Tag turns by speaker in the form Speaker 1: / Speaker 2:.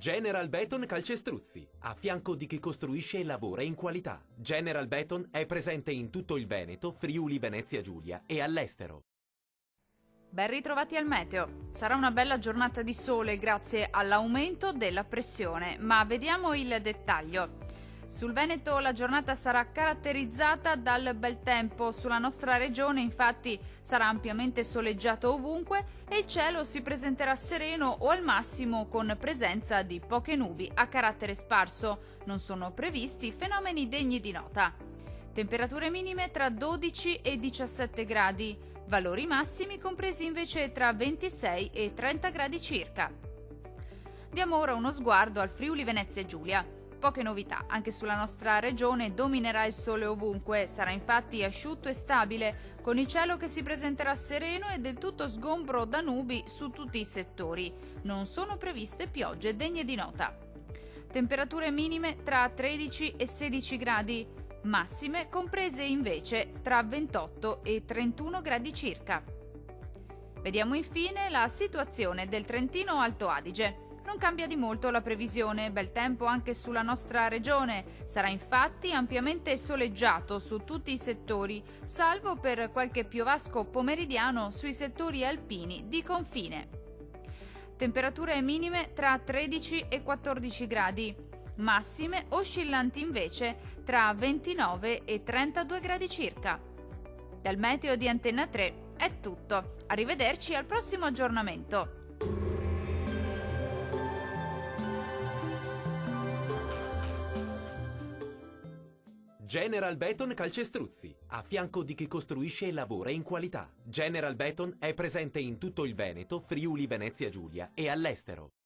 Speaker 1: General Beton Calcestruzzi, a fianco di chi costruisce e lavora in qualità. General Beton è presente in tutto il Veneto, Friuli, Venezia Giulia e all'estero.
Speaker 2: Ben ritrovati al meteo. Sarà una bella giornata di sole grazie all'aumento della pressione, ma vediamo il dettaglio. Sul Veneto la giornata sarà caratterizzata dal bel tempo. Sulla nostra regione infatti sarà ampiamente soleggiato ovunque e il cielo si presenterà sereno o al massimo con presenza di poche nubi a carattere sparso. Non sono previsti fenomeni degni di nota. Temperature minime tra 12 e 17 gradi, valori massimi compresi invece tra 26 e 30 gradi circa. Diamo ora uno sguardo al Friuli Venezia Giulia. Poche novità, anche sulla nostra regione dominerà il sole ovunque, sarà infatti asciutto e stabile, con il cielo che si presenterà sereno e del tutto sgombro da nubi su tutti i settori. Non sono previste piogge degne di nota. Temperature minime tra 13 e 16 gradi, massime comprese invece tra 28 e 31 gradi circa. Vediamo infine la situazione del Trentino Alto Adige. Non cambia di molto la previsione, bel tempo anche sulla nostra regione. Sarà infatti ampiamente soleggiato su tutti i settori, salvo per qualche piovasco pomeridiano sui settori alpini di confine. Temperature minime tra 13 e 14 gradi, massime oscillanti invece tra 29 e 32 gradi circa. Dal meteo di Antenna 3 è tutto. Arrivederci al prossimo aggiornamento.
Speaker 1: General Beton Calcestruzzi, a fianco di chi costruisce e lavora in qualità. General Beton è presente in tutto il Veneto, Friuli, Venezia Giulia e all'estero.